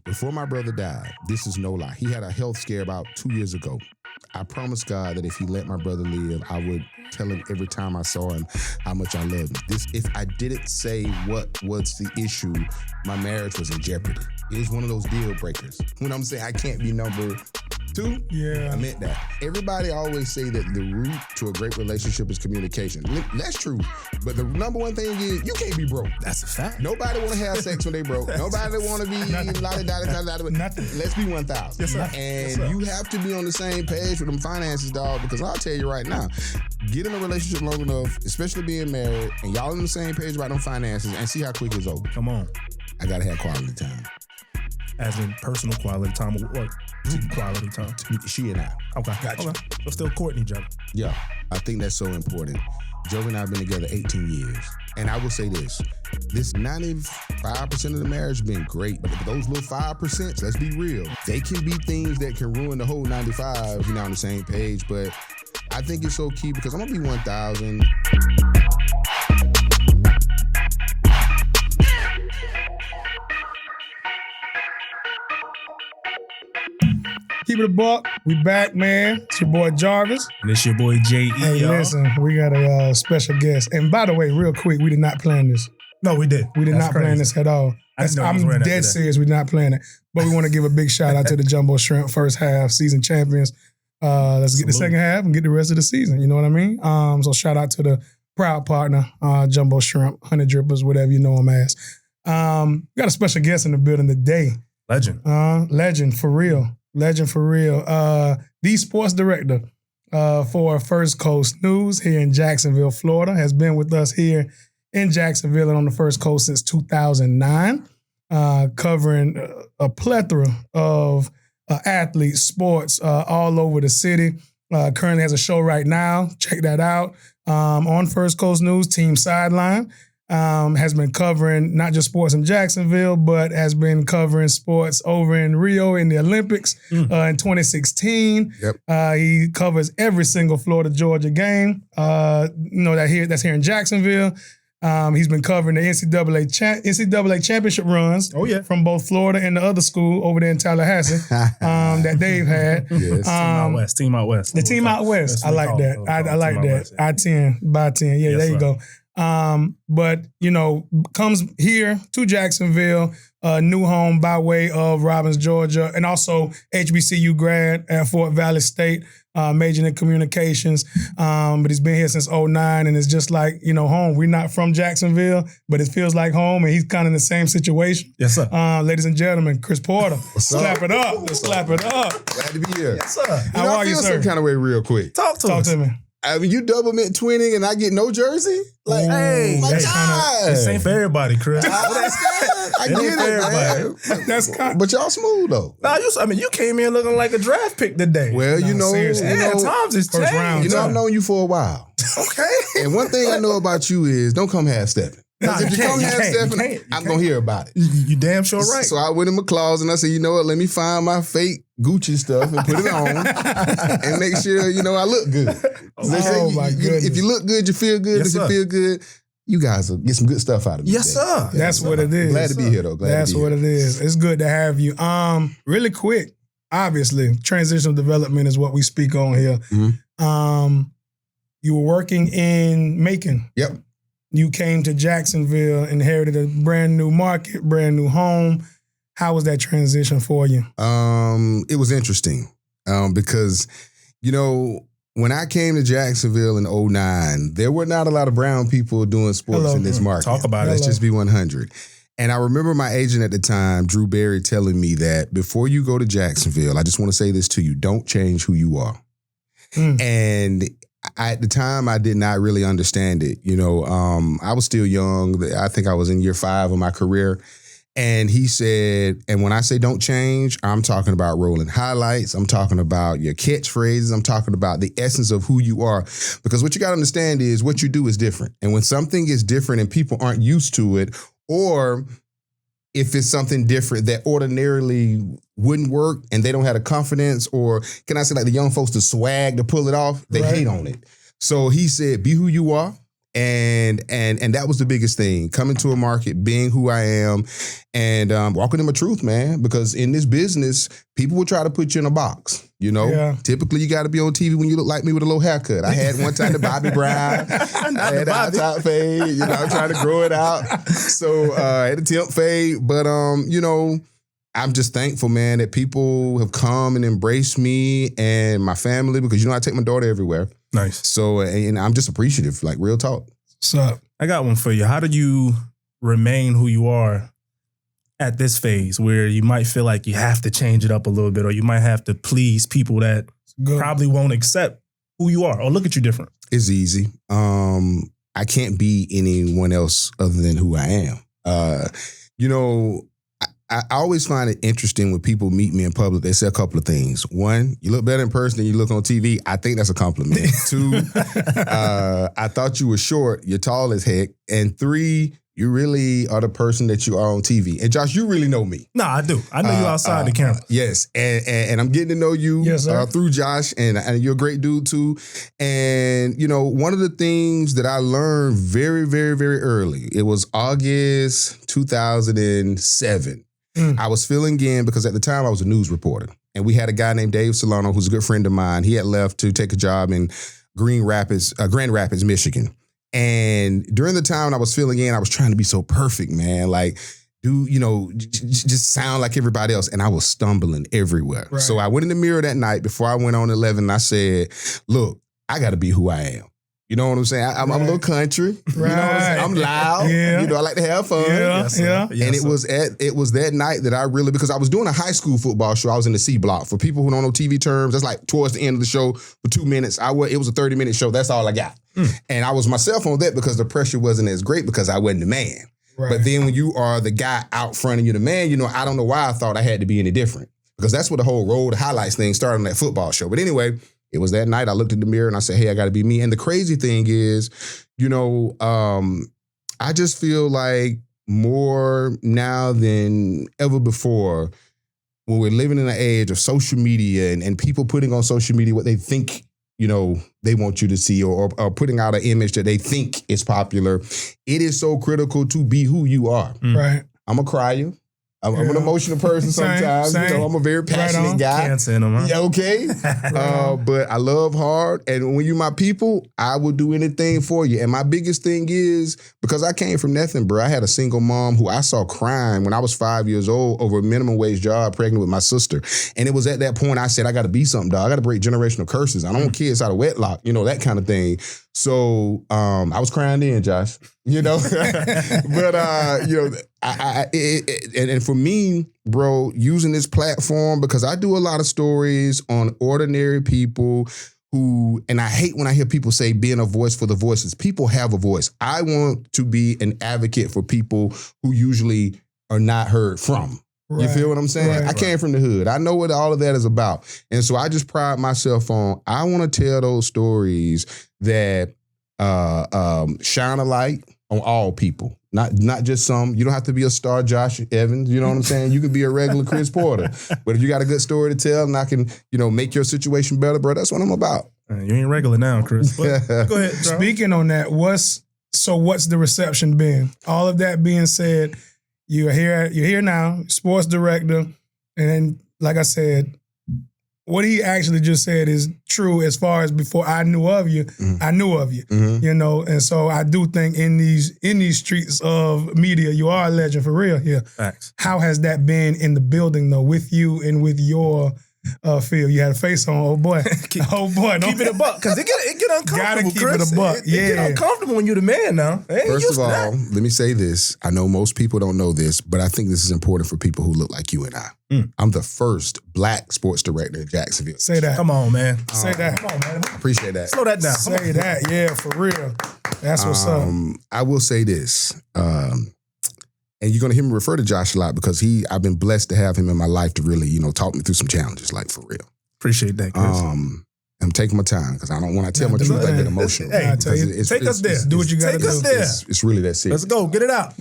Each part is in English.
Before my brother died, this is no lie. He had a health scare about 2 years ago. I promised God that if he let my brother live, I would tell him every time I saw him how much I loved him. If I didn't say what was the issue, my marriage was in jeopardy. It was one of those deal breakers. When I'm saying I can't be number 2, yeah, I meant that. Everybody always say that the root to a great relationship is communication. That's true. But the number one thing is you can't be broke. That's a fact. Nobody want to have sex when they broke. Nobody want to be Nothing. Let's be 1,000. Yes, sir. And Yes, sir. you have to be on the same page with them finances, dog, because I'll tell you right now, get in a relationship long enough, especially being married, and y'all on the same page about them finances and see how quick it's over. Come on. I got to have quality time. As in personal quality time or quality time? She and I. Okay. Gotcha. Okay. So still courting each other. Yeah, I think that's so important. Joe and I have been together 18 years. And I will say this 95% of the marriage has been great. But those little 5%, let's be real, they can be things that can ruin the whole 95 if you're not on the same page. But I think it's so key because I'm going to be 1,000. Keep it a buck. We back, man. It's your boy Jarvis. And it's your boy J.E. Hey, y'all. listen, we got a special guest. And by the way, real quick, we did not plan this. No, we did. We did That's not crazy. plan this at all. I didn't know he was I'm wearing that dead today. serious. We did not plan it. But we want to give a big shout out to the Jumbo Shrimp first half season champions. Let's get the second half and get the rest of the season. You know what I mean? So shout out to the proud partner, Jumbo Shrimp, 100 Drippers, whatever you know them as. Got a special guest in the building today. Legend. Legend for real. Legend for real. The sports director for First Coast News here in Jacksonville, Florida, has been with us here in Jacksonville and on the First Coast since 2009, covering a plethora of athletes, sports all over the city. Currently has a show right now. Check that out. On First Coast News, Team Sideline. Has been covering not just sports in Jacksonville, but has been covering sports over in Rio in the Olympics in 2016. Yep. He covers every single Florida-Georgia game. That's here in Jacksonville. He's been covering the NCAA championship runs from both Florida and the other school over there in Tallahassee that Dave had. Yes. Team Out West. The Team Out West. I like that. I like that. I-10, by 10. Yeah, Yes, there you sir. go. But, comes here to Jacksonville, new home by way of Robbins, Georgia, and also HBCU grad at Fort Valley State, majoring in communications. But he's been here since 2009, and it's just like, home. We're not from Jacksonville, but it feels like home, and he's kind of in the same situation. Yes, sir. Ladies and gentlemen, Chris Porter. What's Slap up? it up. Slap it up. Glad to be here. Yes, sir. How are I you, feel sir? some kind of way real quick. Talk to Talk us. to me. I mean, you double mint twinning and I get no jersey? Like, Hey, my that's God. This ain't for everybody, Chris. I understand. I It get ain't it, for everybody. man. That's kind But y'all smooth, though. You came in looking like a draft pick today. Well, seriously. Times is First changed. round. I've known you for a while. Okay. And one thing I know about you is don't come half stepping. Nah, If you come half stepping, can't. I'm going to hear about it. You damn sure right. So I went in my closet and I said, you know what, let me find my fake Gucci stuff and put it on and make sure, I look good. They say my goodness. if you look good, you feel good. Yes, if you sir. feel good, you guys will get some good stuff out of me. Yes, today. sir. That's what it is. Glad to be here, though. That's what it is. It's good to have you. Really quick, obviously, transitional development is what we speak on here. Mhm. You were working in Macon. Yep. You came to Jacksonville, inherited a brand new market, brand new home. How was that transition for you? It was interesting because, when I came to Jacksonville in 2009, there were not a lot of brown people doing sports Hello. in this market. Talk about it. Let's just be 100. And I remember my agent at the time, Drew Berry, telling me that before you go to Jacksonville, I just want to say this to you, don't change who you are. And at the time, I did not really understand it. I was still young. I think I was in year 5 of my career. And he said, and when I say don't change, I'm talking about rolling highlights. I'm talking about your catchphrases. I'm talking about the essence of who you are. Because what you got to understand is what you do is different. And when something is different and people aren't used to it, or if it's something different that ordinarily wouldn't work and they don't have the confidence, or can I say like the young folks, the swag to pull it off, they hate on it. So he said, be who you are. And that was the biggest thing, coming to a market, being who I am, and walking in my truth, man. Because in this business, people will try to put you in a box. You know, typically you got to be on TV when you look like me with a little haircut. I had one time the Bobby Brown, I had the high top fade. You know, I'm trying to grow it out. So I had a temp fade, but you know, I'm just thankful, man, that people have come and embraced me and my family, because you know I take my daughter everywhere. Nice. So, and I'm just appreciative, like real talk. What's up? I got one for you. How do you remain who you are at this phase where you might feel like you have to change it up a little bit, or you might have to please people that probably won't accept who you are or look at you different? It's easy. I can't be anyone else other than who I am. You know, I always find it interesting when people meet me in public. They say a couple of things. One, you look better in person than you look on TV. I think that's a compliment. Two, I thought you were short. You're tall as heck. And three, you really are the person that you are on TV. And Josh, you really know me. No, I do. I know you outside the camera. Yes. And I'm getting to know you through Josh. And you're a great dude too. And, you know, one of the things that I learned very, very, very early, it was August 2007. I was filling in because at the time I was a news reporter. And we had a guy named Dave Solano, who's a good friend of mine. He had left to take a job in Grand Rapids, Michigan. And during the time I was filling in, I was trying to be so perfect, man. Like, just sound like everybody else. And I was stumbling everywhere. Right. So I went in the mirror that night before I went on 11. And I said, look, I got to be who I am. You know what I'm saying? I'm a little country. Right. You know what I'm saying? I'm loud. Yeah. You know, I like to have fun. Yeah. And it was that night that I really, because I was doing a high school football show. I was in the C block. For people who don't know TV terms, that's like towards the end of the show for 2 minutes. It was a 30-minute show. That's all I got. And I was myself on that because the pressure wasn't as great because I wasn't the man. Right. But then when you are the guy out front and you're the man, you know, I don't know why I thought I had to be any different. Because that's what the whole road highlights thing started on that football show. But anyway, it was that night I looked in the mirror and I said, hey, I got to be me. And the crazy thing is, you know, I just feel like more now than ever before, when we're living in an age of social media and people putting on social media what they think, you know, they want you to see, or putting out an image that they think is popular, it is so critical to be who you are. Right. I'm a crier. I'm an emotional person sometimes. Same. You know, I'm a very passionate guy. Can't send them, huh? Yeah, okay. But I love hard. And when you're my people, I will do anything for you. And my biggest thing is, because I came from nothing, bro. I had a single mom who I saw crying when I was 5 years old over a minimum wage job, pregnant with my sister. And it was at that point I said, I got to be something, dog. I got to break generational curses. I don't want kids out of wedlock, you know, that kind of thing. So I was crying then, Josh, you know, but, you know, and for me, bro, using this platform, because I do a lot of stories on ordinary people who, and I hate when I hear people say being a voice for the voiceless. People have a voice. I want to be an advocate for people who usually are not heard from. Right. You feel what I'm saying? I came from the hood. I know what all of that is about. And so I just pride myself on, I want to tell those stories that shine a light on all people. Not just some. You don't have to be a star Josh Evans, you know what I'm saying? You can be a regular Chris Porter. But if you got a good story to tell and I can, you know, make your situation better, bro, that's what I'm about. You ain't regular now, Chris. Go ahead, Charles. Speaking on that, what's the reception been? All of that being said, you're here now, sports director, and then, like I said, what he actually just said is true as far as before I knew of you, I knew of you, you know, and so I do think in these streets of media, you are a legend for real here. Facts. How has that been in the building though, with you and with your field? You had a face on, oh boy. Keep it a buck, because it get uncomfortable, Gotta keep Chris. it a buck, It get uncomfortable when you're the man now. First of all, let me say this. I know most people don't know this, but I think this is important for people who look like you and I. I'm the first Black sports director in Jacksonville. Say that. Come on, man. Say that. Come on, man. Appreciate that. Slow that down. Say that. Yeah, for real. That's what's up. I will say this. And you're going to hear me refer to Josh a lot because I've been blessed to have him in my life to really, you know, talk me through some challenges, like for real. Appreciate that, Chris. I'm taking my time because I don't want to tell my truth, I get emotional. Hey, I tell you, take us there. Do what you got to do. Take us there. It's really that serious. Let's go. Get it out.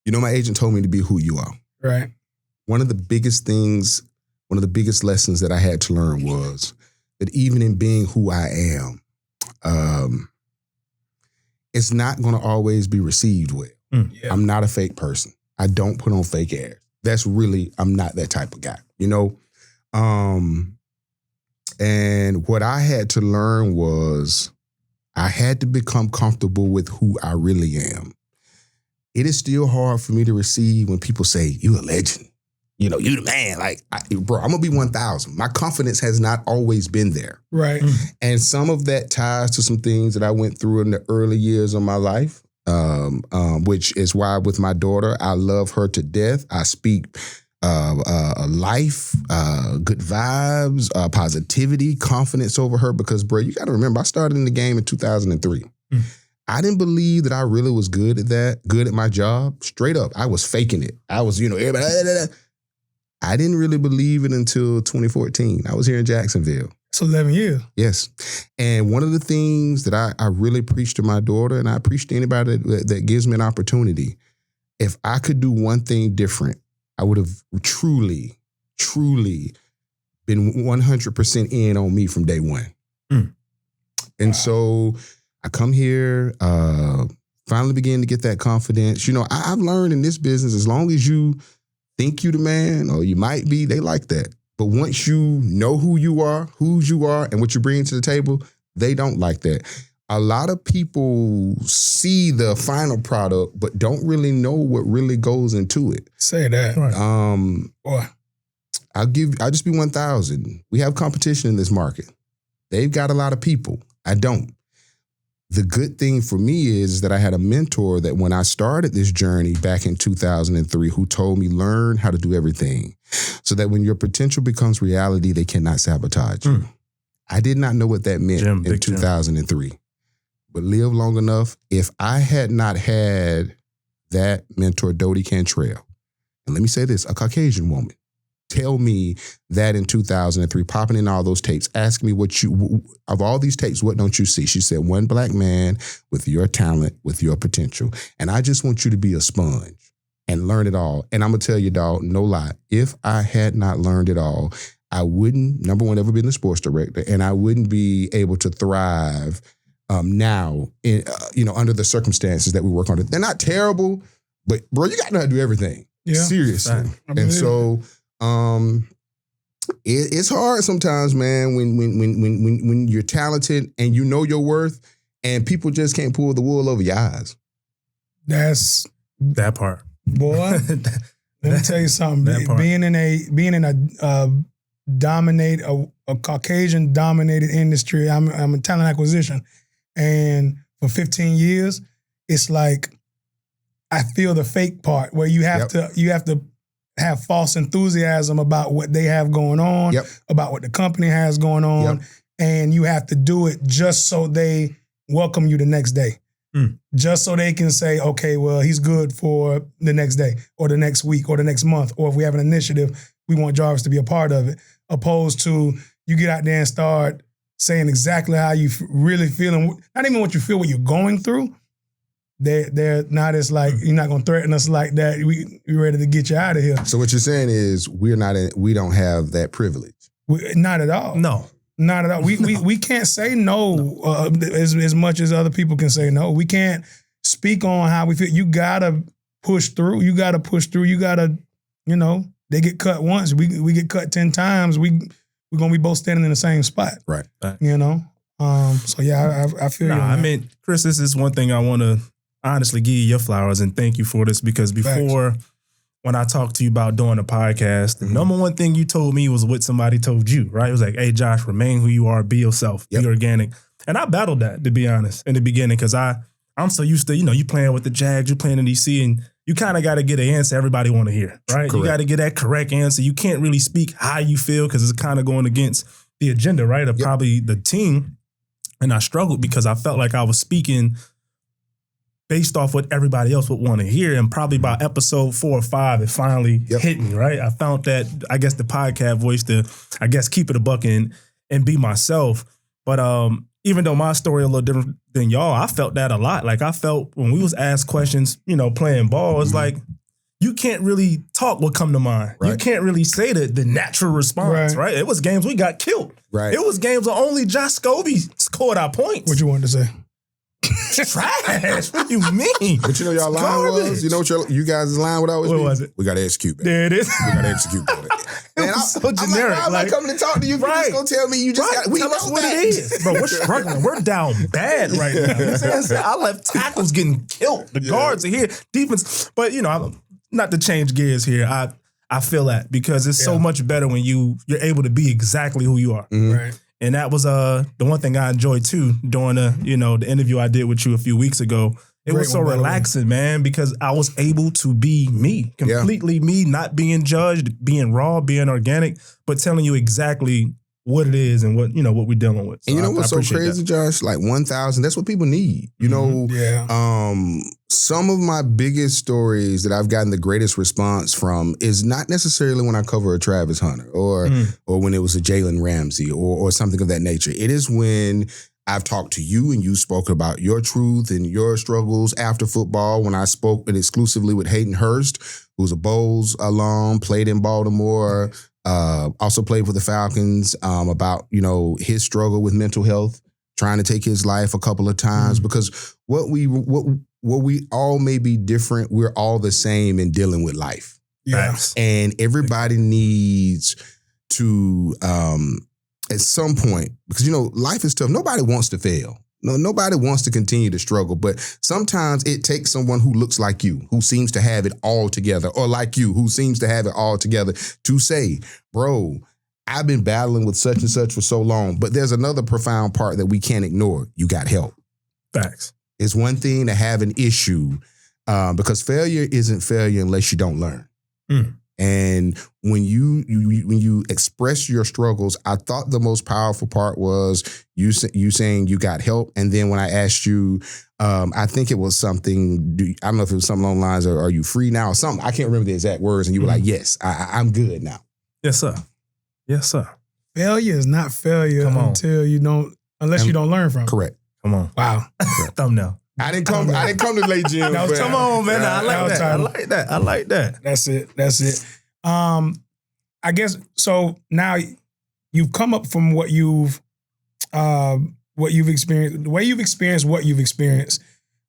You know, my agent told me to be who you are. Right. One of the biggest lessons that I had to learn was that even in being who I am, it's not going to always be received well. Yeah. I'm not a fake person. I don't put on fake airs. I'm not that type of guy, you know? And what I had to learn was I had to become comfortable with who I really am. It is still hard for me to receive when people say, you a legend. You know, you the man. Like, bro, I'm going to be 1,000. My confidence has not always been there. Right. And some of that ties to some things that I went through in the early years of my life, which is why with my daughter, I love her to death. I speak life, good vibes, positivity, confidence over her because, bro, you got to remember, I started in the game in 2003. I didn't believe that I really was good at that, good at my job. Straight up, I was faking it. I was, everybody, I didn't really believe it until 2014. I was here in Jacksonville. It's 11 years. Yes. And one of the things that I really preach to my daughter, and I preach to anybody that gives me an opportunity, if I could do one thing different, I would have truly been 100% in on me from day one. And so I come here, finally begin to get that confidence. You know, I've learned in this business, as long as you think you the man, or you might be, they like that. But once you know who you are, whose you are, and what you bring to the table, they don't like that. A lot of people see the final product, but don't really know what really goes into it. Say that. Boy. I'll just be 1,000. We have competition in this market. They've got a lot of people. I don't. The good thing for me is that I had a mentor that when I started this journey back in 2003, who told me, learn how to do everything so that when your potential becomes reality, they cannot sabotage you. I did not know what that meant in 2003. But live long enough, if I had not had that mentor, Dodie Cantrell, and let me say this, a Caucasian woman, tell me that in 2003, popping in all those tapes, ask me of all these tapes, what don't you see? She said, one black man with your talent, with your potential. And I just want you to be a sponge and learn it all. And I'm going to tell you, dog, no lie, if I had not learned it all, I wouldn't, number one, ever been a sports director, and I wouldn't be able to thrive now, in, under the circumstances that we work under. They're not terrible, but bro, you got to know how to do everything. Yeah, seriously. And so it's hard sometimes, man, when you're talented and you know your worth, and people just can't pull the wool over your eyes. That's that part, boy. Let me tell you something. Being in a Caucasian dominated industry, I'm in talent acquisition. And for 15 years, it's like I feel the fake part where you have to have false enthusiasm about what they have going on, about what the company has going on, and you have to do it just so they welcome you the next day. Just so they can say, okay, well, he's good for the next day or the next week or the next month, or if we have an initiative, we want Jarvis to be a part of it, opposed to you get out there and start saying exactly how you really feel, and not even what you feel, what you're going through. They're not as like, you're not going to threaten us like that. We're ready to get you out of here. So what you're saying is we don't have that privilege. Not at all. No. Not at all. We can't say no as much as other people can say no. We can't speak on how we feel. You got to push through. You got to, they get cut once. We get cut 10 times. We're going to be both standing in the same spot. Right. So yeah, I feel you. I mean, Chris, this is one thing I want to honestly give you your flowers and thank you for this, because before, when I talked to you about doing a podcast, the number one thing you told me was what somebody told you, right? It was like, hey, Josh, remain who you are, be yourself, be organic. And I battled that, to be honest, in the beginning, because I'm so used to, you playing with the Jags, you playing in DC, and you kind of got to get an answer everybody want to hear, right? Correct. You got to get that correct answer. You can't really speak how you feel because it's kind of going against the agenda, right, of probably the team. And I struggled because I felt like I was speaking based off what everybody else would want to hear. And probably by episode 4 or 5, it finally hit me, right? I found that, I guess, the podcast voice to, I guess, keep it a buck and be myself. But even though my story a little different than y'all, I felt that a lot. Like I felt when we was asked questions, playing ball, it's like, you can't really talk what come to mind. Right. You can't really say the natural response, right? It was games we got killed. Right. It was games where only Josh Scobie scored our points. What you wanted to say? Trash. What do you mean? But you know y'all line was? You know what you guys' line would always be? What was it? We got to execute, man. There it is. We got to execute, man. It was so generic. I'm like, why am I coming to talk to you? Right. You just going to tell me you just got to tell us what it is. Bro, we're struggling. We're down bad right now. You know what I'm saying? Our left tackle's getting killed. The guards are here. Defense. But, you know, not to change gears here. I feel that because it's so much better when you're able to be exactly who you are. Mm-hmm. Right. And that was the one thing I enjoyed too during the interview I did with you a few weeks ago. It was so relaxing, man, because I was able to be me, completely me, not being judged, being raw, being organic, but telling you exactly what it is and what we're dealing with. So and you know what's so crazy, Josh? Like 1,000, that's what people need. You know, some of my biggest stories that I've gotten the greatest response from is not necessarily when I cover a Travis Hunter or when it was a Jalen Ramsey or something of that nature. It is when I've talked to you and you spoke about your truth and your struggles after football. When I spoke exclusively with Hayden Hurst, who's a Bowles alum, played in Baltimore, also played for the Falcons, about, his struggle with mental health, trying to take his life a couple of times, because what we all may be different, we're all the same in dealing with life. Yes. And everybody needs to, at some point, because, life is tough. Nobody wants to fail. No, nobody wants to continue to struggle, but sometimes it takes someone who looks like you, who seems to have it all together, or like you, who seems to have it all together, to say, bro, I've been battling with such and such for so long, but there's another profound part that we can't ignore. You got help. Facts. It's one thing to have an issue, because failure isn't failure unless you don't learn. And when you express your struggles, I thought the most powerful part was you saying you got help. And then when I asked you, I think it was something, I don't know if it was something along the lines of, are you free now or something? I can't remember the exact words. And you were like, yes, I'm good now. Yes, sir. Yes, sir. Failure is not failure until you don't learn from it. Correct. Come on. Wow. Thumbnail. I didn't come to late gym. Come on, man. I like that. That's it. I guess so. Now you've come up from what you've experienced. The way you've experienced what you've experienced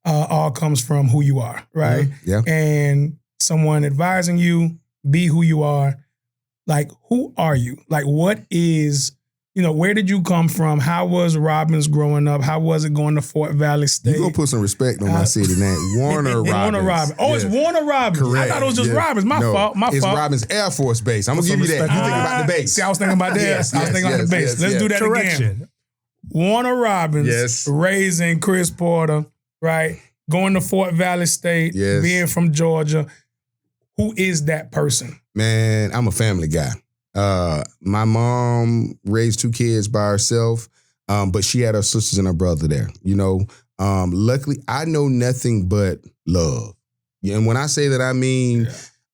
all comes from who you are, right? Mm-hmm. Yeah. And someone advising you, be who you are. Like, who are you? Like, what is? Where did you come from? How was Robbins growing up? How was it going to Fort Valley State? You're going to put some respect on my city name. Warner Robbins. Warner Robbins. Oh, yes. It's Warner Robbins. Correct. I thought it was just Robbins. My fault. It's Robbins Air Force Base. I'm going to give you that. You think about the base. See, I was thinking about that. I was thinking about the base. Let's do that again. Warner Robbins, raising Chris Porter, right? Going to Fort Valley State, being from Georgia. Who is that person? Man, I'm a family guy. My mom raised 2 kids by herself, but she had her sisters and her brother there. Luckily, I know nothing but love. And when I say that, I mean,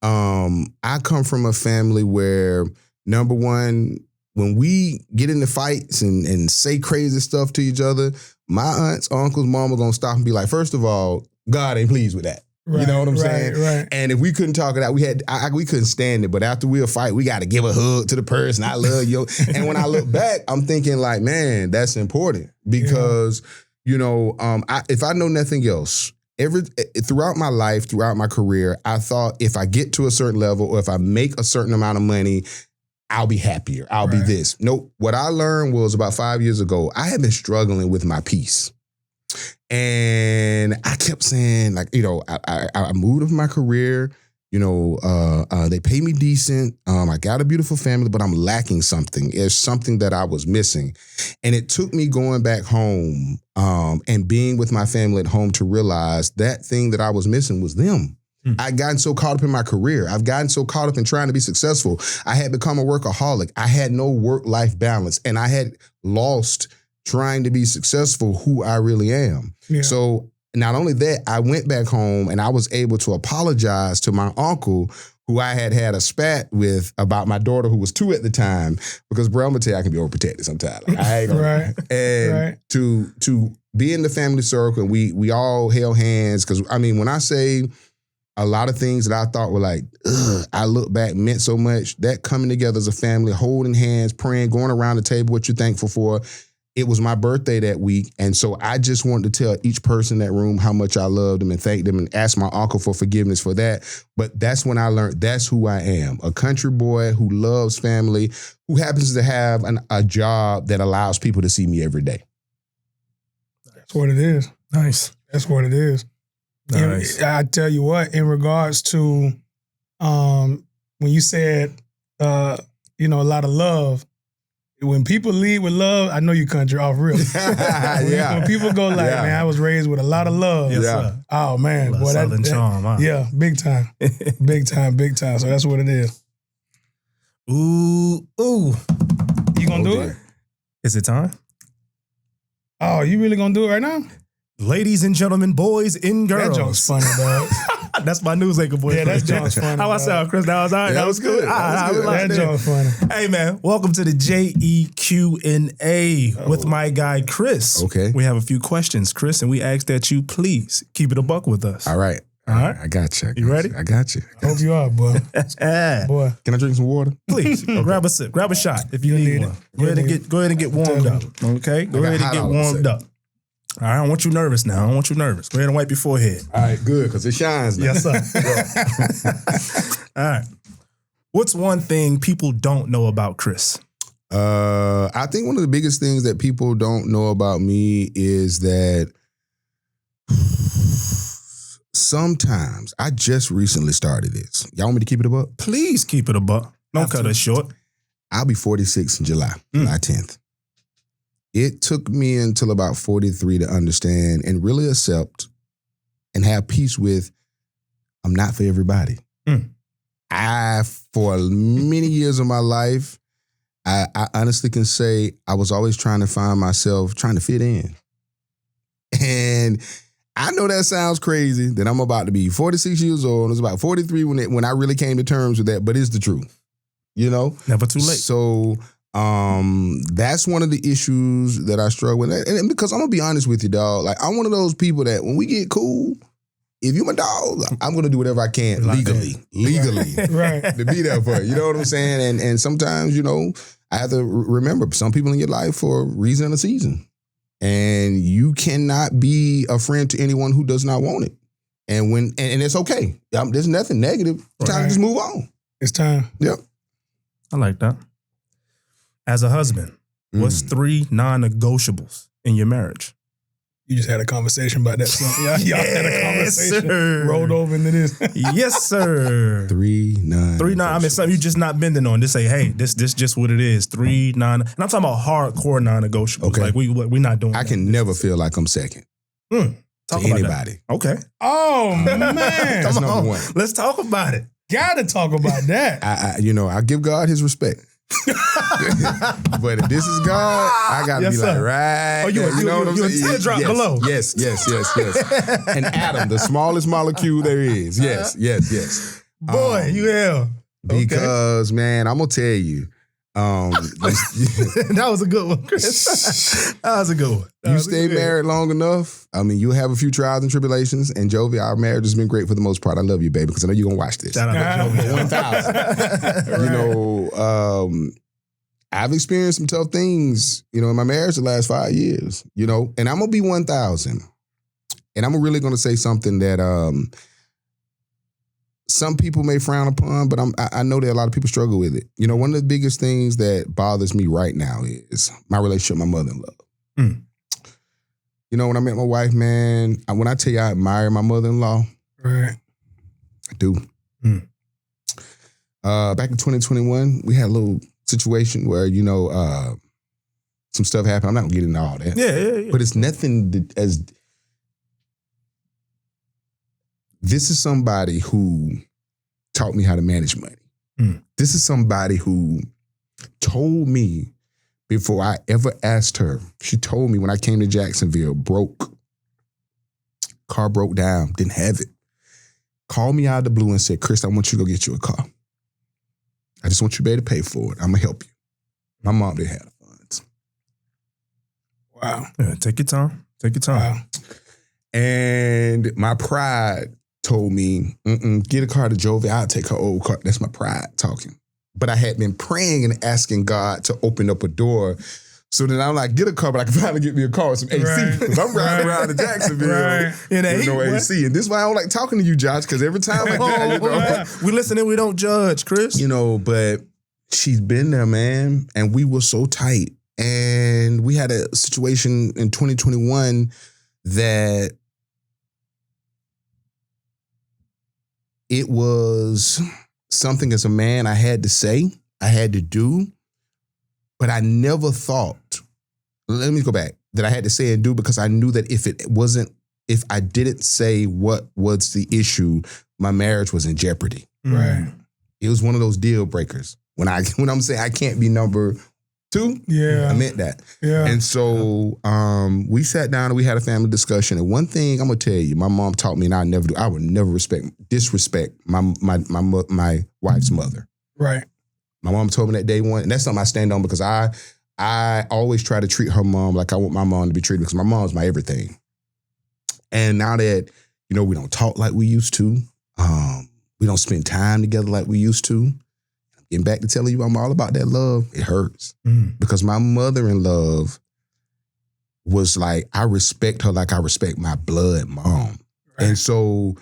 I come from a family where, number one, when we get into fights and say crazy stuff to each other, my aunts, uncles, mama gonna stop and be like, first of all, God ain't pleased with that. Right, you know what I'm saying? Right. And if we couldn't talk it out, we couldn't stand it. But after we'll fight, we got to give a hug to the person. I love you. And when I look back, I'm thinking like, man, that's important because, if I know nothing else, throughout my life, throughout my career, I thought if I get to a certain level or if I make a certain amount of money, I'll be happier. I'll be this. Nope. What I learned was about 5 years ago, I had been struggling with my peace. And I kept saying, like, I moved up my career, they pay me decent. I got a beautiful family, but I'm lacking something. There's something that I was missing. And it took me going back home and being with my family at home to realize that thing that I was missing was them. I'd gotten so caught up in my career. I've gotten so caught up in trying to be successful. I had become a workaholic. I had no work-life balance, and I had lost trying to be successful who I really am. Yeah. So not only that, I went back home and I was able to apologize to my uncle who I had a spat with about my daughter who was 2 at the time, because bro, I'm gonna tell you, I can be overprotected sometimes. Like, I ain't gonna, and to be in the family circle and we all held hands, because I mean, when I say a lot of things that I thought were like, ugh, I look back, meant so much. That coming together as a family, holding hands, praying, going around the table, what you're thankful for. It was my birthday that week. And so I just wanted to tell each person in that room how much I loved them and thank them and ask my uncle for forgiveness for that. But that's when I learned that's who I am. A country boy who loves family, who happens to have a job that allows people to see me every day. That's what it is. Nice. That's what it is. Nice. I tell you what, in regards to when you said, a lot of love, when people lead with love, I know you country off real. When people go like, man, I was raised with a lot of love. Yes, sir. Oh, man. Boy, Southern charm, huh? Yeah, big time. Big time, big time. So that's what it is. Ooh. You gonna do it? Is it time? Oh, you really gonna do it right now? Ladies and gentlemen, boys and girls. That joke's funny, dog. That's my news anchor voice. Yeah, that joke's funny. How I sound, Chris? That was all right. Yeah, that was good. That joke's funny. Hey, man, welcome to the JEQ&A with my guy, Chris. Okay. We have a few questions, Chris, and we ask that you please keep it a buck with us. All right. All right. I got you. You ready? I got you. I hope you are, boy. Boy. Can I drink some water? Please, grab a sip. Grab a shot if you need one. Go ahead and get warmed up. Okay? Go ahead and get warmed up. All right, I don't want you nervous now. I don't want you nervous. Go ahead and wipe your forehead. All right, good, because it shines now. Yes, sir. All right. What's one thing people don't know about Chris? I think one of the biggest things that people don't know about me is that sometimes, I just recently started this. Y'all want me to keep it a buck? Please keep it a buck. Don't cut us short. I'll be 46 in July 10th. It took me until about 43 to understand and really accept and have peace with I'm not for everybody. For many years of my life, I honestly can say I was always trying to find myself, trying to fit in. And I know that sounds crazy that I'm about to be 46 years old. It was about 43 when I really came to terms with that, but it's the truth. Never too late. So that's one of the issues that I struggle with. And because I'm going to be honest with you, dog, like I'm one of those people that when we get cool, if you're my dog, I'm going to do whatever I can legally, Right. to be there for you. You know what I'm saying? And sometimes, I have to remember some people in your life for a reason and a season. And you cannot be a friend to anyone who does not want it. And and it's okay. There's nothing negative. It's time to just move on. It's time. Yep. I like that. As a husband, what's 3 non-negotiables in your marriage? You just had a conversation about that. Y'all had a conversation. Sir. Rolled over into this. Yes, sir. 3 9. 3 9. I mean, something you just not bending on. Just say, hey, this just what it is. 3 9. And I'm talking about hardcore non-negotiables. Okay. Like we not doing. I can never feel like I'm second Talk to about anybody. That. Okay. Oh, man. That's Come number on. one. Let's talk about it. Gotta talk about that. I give God his respect. But if this is God, I gotta Yes, be sir. like, right. Oh, you there, know what I'm a saying? teardrop Yes, below. Yes. An atom, the smallest molecule there is. Yes. Boy, you hell. Because, man, I'm gonna tell you, That was a good one, Chris. That was a good one. you stay married long enough, I mean, you'll have a few trials and tribulations. And Jovi, our marriage has been great for the most part. I love you, baby, because I know you're gonna watch this. Shout out to Joey. 1,000. I've experienced some tough things, in my marriage the last 5 years, and I'm gonna be 1,000. And I'm really gonna say something that some people may frown upon, but I know that a lot of people struggle with it. One of the biggest things that bothers me right now is my relationship with my mother-in-law. When I met my wife, man, when I tell you I admire my mother-in-law, Right. I do. Back in 2021, we had a little situation where, some stuff happened. I'm not gonna get into all that. Yeah. But it's nothing as... This is somebody who taught me how to manage money. This is somebody who told me before I ever asked her. She told me when I came to Jacksonville, car broke down, didn't have it. Called me out of the blue and said, Chris, I want you to go get you a car. I just want you to be able to pay for it. I'm going to help you. My mom didn't have the funds. Wow. Yeah, take your time. Take your time. Wow. And my pride told me, get a car to Jovi. I'll take her old car. That's my pride talking. But I had been praying and asking God to open up a door so that I'm like, get a car, but I can finally get me a car with some AC. Because I'm riding around to Jacksonville with no AC. And this is why I don't like talking to you, Josh, because every time I get, we listen and we don't judge, Chris. But she's been there, man. And we were so tight. And we had a situation in 2021 that it was something as a man I had to say, I had to do, but I never thought, let me go back, that I had to say and do because I knew that if I didn't say what was the issue, my marriage was in jeopardy. Right. It was one of those deal breakers. When I'm saying I can't be number 2, I meant that. Yeah. And so we sat down and we had a family discussion. And one thing I'm gonna tell you, my mom taught me, and I would never disrespect my wife's mother. Right. My mom told me that day one, and that's something I stand on because I always try to treat her mom like I want my mom to be treated because my mom's my everything. And now that we don't talk like we used to, we don't spend time together like we used to. Getting back to telling you I'm all about that love, it hurts. Because my mother-in-law was like, I respect her like I respect my blood mom. Right. And so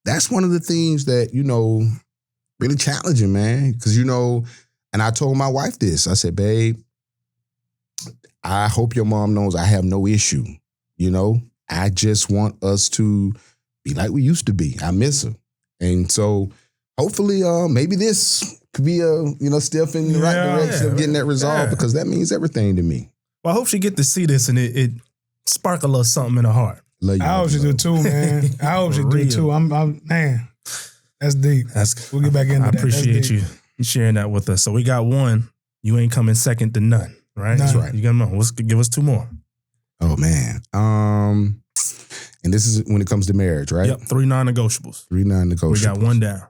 that's one of the things that, really challenging, man. Because, and I told my wife this. I said, babe, I hope your mom knows I have no issue. I just want us to be like we used to be. I miss her. And so hopefully maybe this could be a step in the right direction of getting that resolved because that means everything to me. Well, I hope she get to see this and it spark a little something in her heart. I hope she do too, man. I hope she do too. I'm man, that's deep. We'll get back into that. I appreciate you sharing that with us. So we got one. You ain't coming second to none, right? None. That's right. You got more. Give us 2 more. Oh man. And this is when it comes to marriage, right? Yep. 3 non-negotiables. 3 non-negotiables. We got 1 down.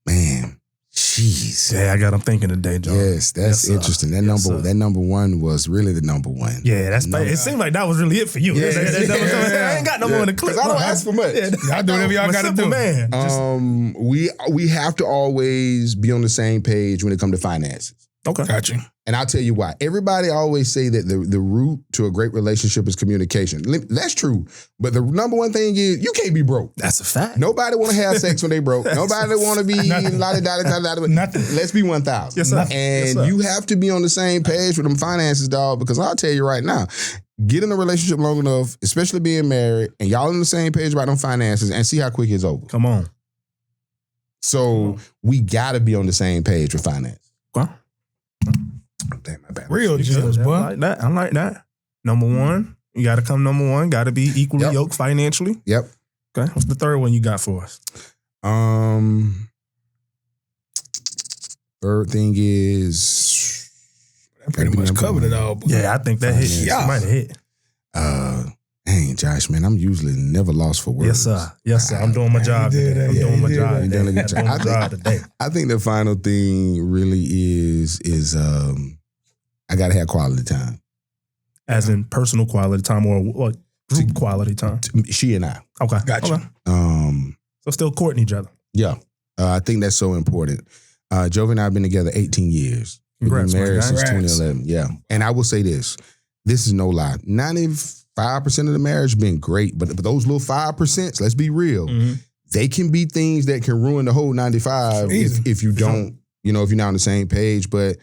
Man, jeez. Yeah, I got them thinking today, John. Yes, that's interesting. That number 1 was really the number 1. Yeah, it seemed like that was really it for you. Yeah, I ain't got no more in the clip. I don't ask for much. Y'all do whatever y'all got to do. Man. We have to always be on the same page when it comes to finances. Okay. Gotcha. And I'll tell you why. Everybody always say that the root to a great relationship is communication. That's true. But the number 1 thing is you can't be broke. That's a fact. Nobody want to have sex when they broke. Nobody want to be la-da-da-da-da-da. Nothing. Let's be 1,000. Yes, sir. And you have to be on the same page with them finances, dog, because I'll tell you right now, get in a relationship long enough, especially being married, and y'all on the same page about them finances and see how quick it's over. Come on. So we got to be on the same page with finance. Okay. Damn, my bad. Real gems, boy. I like that. Number 1, you got to come number 1. Got to be equally yoked financially. Yep. Okay. What's the 3rd one you got for us? 3rd thing is that pretty much covered it all. Boy. Yeah, I think that hit. Yeah. Might have hit. Dang, Josh, man, I'm usually never lost for words. Yes, sir. I'm doing my job today. I'm doing my job today. I think the final thing really is I gotta have quality time. As in personal quality time or what? Group quality time. She and I. Okay. Gotcha. Okay. So still courting each other. Yeah. I think that's so important. Jovi and I have been together 18 years. We've been married since 2011. Yeah. And I will say this is no lie. 95% of the marriage been great, but those little 5%, let's be real, they can be things that can ruin the whole 95 if you don't, if you're not on the same page. But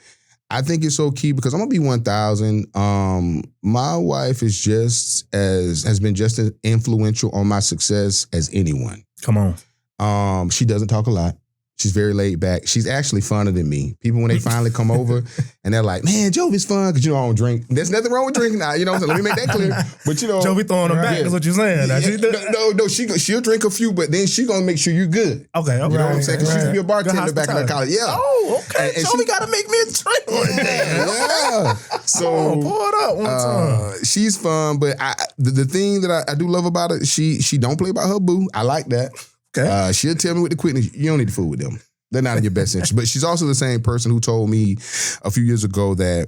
I think it's so key because I'm gonna be 1,000. My wife has been just as influential on my success as anyone. Come on. She doesn't talk a lot. She's very laid back. She's actually funner than me. People, when they finally come over and they're like, man, Jovi's fun because, I don't drink. There's nothing wrong with drinking now. So let me make that clear. But, Jovi throwing her back is what you're saying. No, she'll drink a few, but then she's going to make sure you're good. Okay. You know what I'm saying? Because she used to be a bartender back in college. Yeah. Oh, okay. And Jovi got to make me a drink one day. Yeah. So, pour it up one time. She's fun, but the thing that I do love about her, she don't play about her boo. I like that. Okay. She'll tell me with the quickness, you don't need to fool with them. They're not in your best interest. But she's also the same person who told me a few years ago that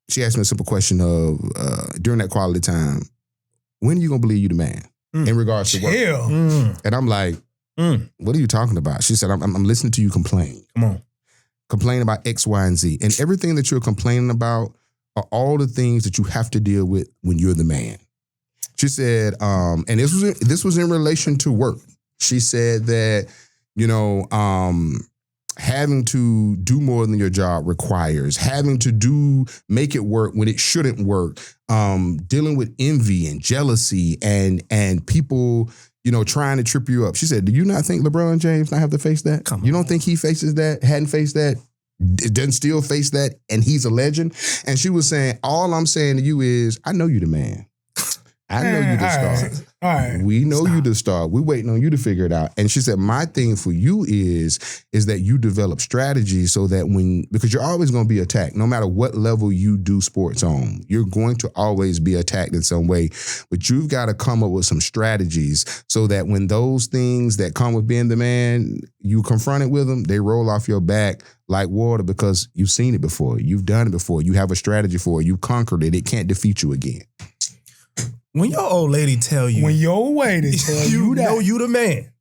she asked me a simple question of, during that quality time, when are you going to believe you the man? in regards to work. And I'm like, what are you talking about? She said, I'm listening to you complain. Come on. Complain about X, Y, and Z. And everything that you're complaining about are all the things that you have to deal with when you're the man. She said, and this was in relation to work. She said that, having to do more than your job requires, having to make it work when it shouldn't work, dealing with envy and jealousy and people, trying to trip you up. She said, do you not think LeBron James not have to face that? You don't think he faces that, hadn't faced that, doesn't still face that, and he's a legend? And she was saying, all I'm saying to you is, I know you the man. I know you the star. All right. We know you the star. We're waiting on you to figure it out. And she said, my thing for you is that you develop strategy so that because you're always going to be attacked, no matter what level you do sports on, you're going to always be attacked in some way. But you've got to come up with some strategies so that when those things that come with being the man, you confront it with them, they roll off your back like water because you've seen it before. You've done it before. You have a strategy for it. You conquered it. It can't defeat you again. When your old lady tell you, when your old lady tell you that, know you the man.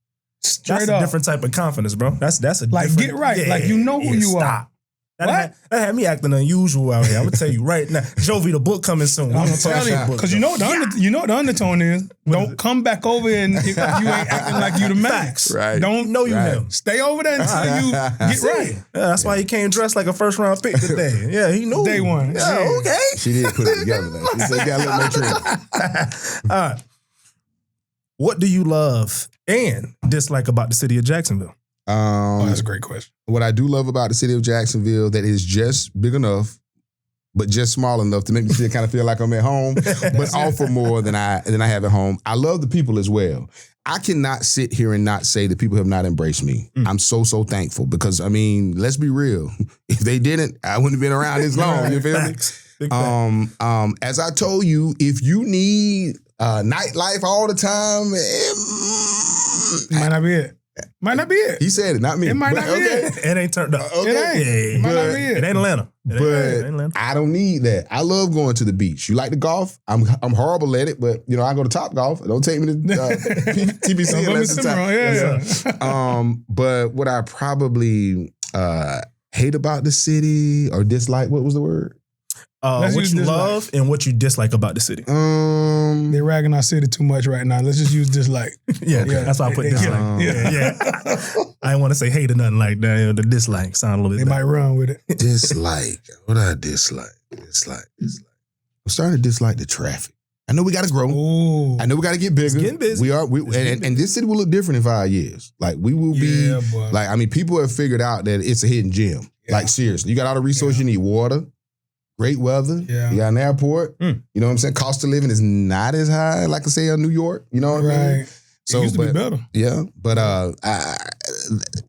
Straight that's up. A different type of confidence, bro. That's a like different, get right, like you know who you are. That had me acting unusual out here. I'm gonna tell you right now. Jovi, the book coming soon. I'm gonna tell you because you know what the undertone is. Don't come back over and if you ain't acting like you the man. Facts. Right. Don't know you him. Stay over there until you get right. Yeah, that's why he came dressed like a first round pick today. Yeah, he knew. Day one. Yeah, okay. She did put it together though. She said, "Got a little trick." All right. What do you love and dislike about the city of Jacksonville? That's a great question. What I do love about the city of Jacksonville that is just big enough, but just small enough to make me still kind of feel like I'm at home, but offer more than I have at home. I love the people as well. I cannot sit here and not say that people have not embraced me. I'm so thankful because, I mean, let's be real. If they didn't, I wouldn't have been around this long. You feel me? As I told you, if you need nightlife all the time, might not be it. Might not be it. He said it, not me. It might not be it. It ain't turned up. Okay. It ain't. It might not be it. It ain't Atlanta. But I don't need that. I love going to the beach. You like to golf? I'm horrible at it, but I go to Top Golf. Don't take me to TBC unless it's time. But what I probably hate about the city or dislike, what was the word? What you love and what you dislike about the city. They're ragging our city too much right now. Let's just use dislike. Yeah, that's why I put dislike. Yeah. I didn't want to say hate or nothing like that. The dislike sound a little bit They might run with it. Dislike. What do I dislike? Dislike. I'm starting to dislike the traffic. I know we got to grow. Ooh. I know we got to get bigger. It's getting busy. We are. And this city will look different in 5 years. Like we will be. Like I mean, people have figured out that it's a hidden gem. Yeah. Like seriously, you got all the resources you need. Water. Great weather. Yeah. You got an airport. You know what I'm saying? Cost of living is not as high, like I say, in New York. You know what I mean? So, it used to be better. Yeah. But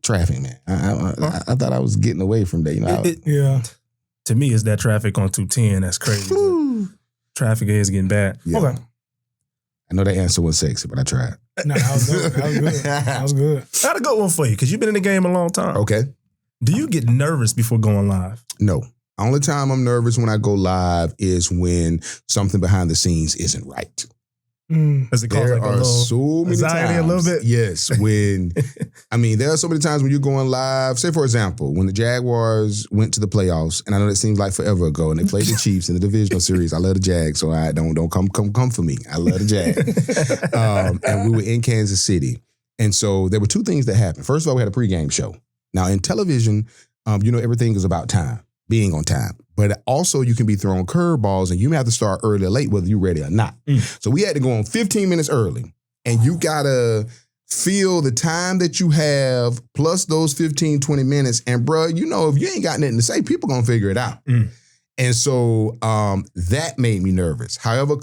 traffic, man. I thought I was getting away from that. To me, it's that traffic on 210 that's crazy. Traffic is getting bad. Yeah. Okay. I know that answer was sexy, but I tried. No, that was good. That was good. I got a good one for you because you've been in the game a long time. Okay. Do you get nervous before going live? No. Only time I'm nervous when I go live is when something behind the scenes isn't right. Does it cause there like are so many anxiety times, a little bit? Yes. When there are so many times when you're going live. Say for example, when the Jaguars went to the playoffs, and I know it seems like forever ago, and they played the Chiefs in the divisional series. I love the Jags, so I don't come for me. I love the Jags. And we were in Kansas City, and so there were two things that happened. First of all, we had a pregame show. Now in television, everything is about time. Being on time. But also you can be throwing curveballs and you may have to start early or late whether you're ready or not. So we had to go on 15 minutes early and you gotta feel the time that you have plus those 15, 20 minutes. And bruh, if you ain't got nothing to say, people gonna figure it out. And so that made me nervous. However,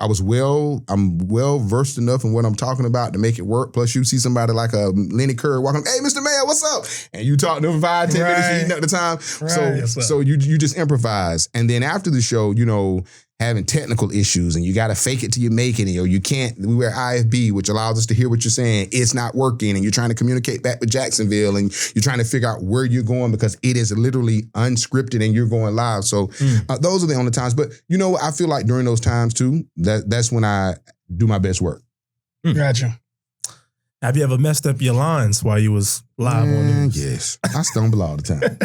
I'm well versed enough in what I'm talking about to make it work. Plus, you see somebody like a Lenny Curry walking, hey, Mr. Mayor, what's up? And you talk to them for 5, 10 minutes, you eating up the time. So you just improvise. And then after the show, having technical issues and you got to fake it till you make it, or you can't. We wear IFB, which allows us to hear what you're saying. It's not working, and you're trying to communicate back with Jacksonville, and you're trying to figure out where you're going because it is literally unscripted and you're going live. So those are the only times. But I feel like during those times too, that's when I do my best work. Gotcha. Have you ever messed up your lines while you was live on news? Yes. I stumble all the time.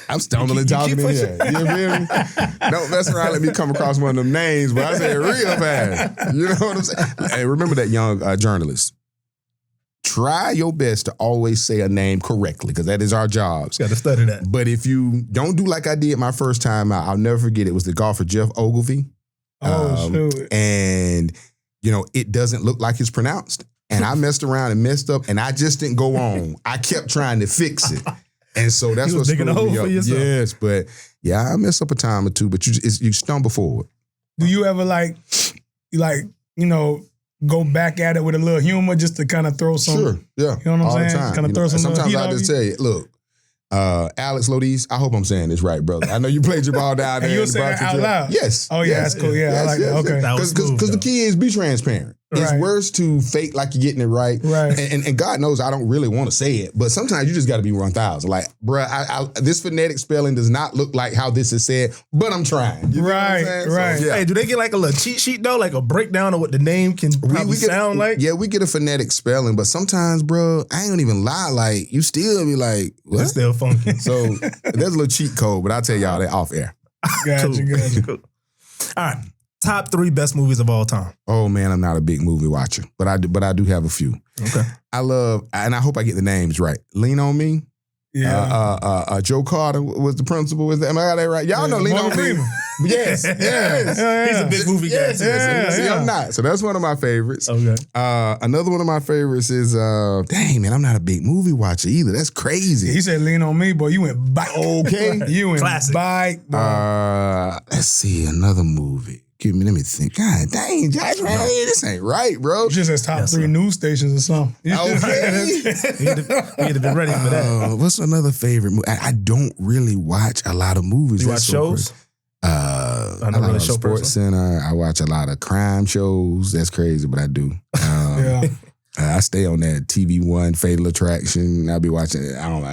I'm stumbling talking in here. You feel me? Don't mess around, let me come across one of them names, but I say it real fast. You know what I'm saying? Hey, remember that young journalist. Try your best to always say a name correctly, because that is our jobs. Got to study that. But if you don't do like I did my first time out, I'll never forget it was the golfer Jeff Ogilvy. Shoot. And, it doesn't look like it's pronounced. And I messed around and messed up, and I just didn't go on. I kept trying to fix it. And so that's what screwed me up. Yes, but I mess up a time or two, but you stumble forward. Do you ever go back at it with a little humor just to kind of throw some? Sure, yeah. You know what I'm saying? All the time. Kind of throw some. Sometimes I just tell you, look, Alex Lodis, I hope I'm saying this right, brother. I know you played your ball down there. And you were saying that out loud? Yes. Oh, yeah, that's cool. Yeah, I like that. Okay. Because the key is be transparent. It's worse to fake like you're getting it right. Right. And God knows I don't really want to say it, but sometimes you just got to be 1,000. Like, bruh, this phonetic spelling does not look like how this is said, but I'm trying. You know what I'm saying? Right. So, yeah. Hey, do they get like a little cheat sheet though? Like a breakdown of what the name can probably sound like? Yeah, we get a phonetic spelling, but sometimes, bro, I ain't gonna even lie. Like, you still be like, what? It's still funky. So there's a little cheat code, but I'll tell y'all that off air. Gotcha. Cool. All right. Top 3 best movies of all time. Oh man, I'm not a big movie watcher, but I do have a few. Okay. I love, and I hope I get the names right. Lean on Me. Yeah. Joe Carter was the principal. Am I got that right? Y'all know Lean on Me. Yes. He's a big movie guy. See, I'm not. So that's one of my favorites. Okay. Another one of my favorites is, dang man, I'm not a big movie watcher either. That's crazy. He said Lean on Me, boy. You went bike. Okay. You went Classic. bike. Let's see, another movie. Let me think. God dang, Josh, man, this ain't right, bro. Just says top 3 news stations or something. Okay. We need to be ready for that. What's another favorite movie? I don't really watch a lot of movies. You watch shows? I watch Sports Center. I watch a lot of crime shows. That's crazy, but I do. Yeah. I stay on that TV One Fatal Attraction. I'll be watching it. I don't know.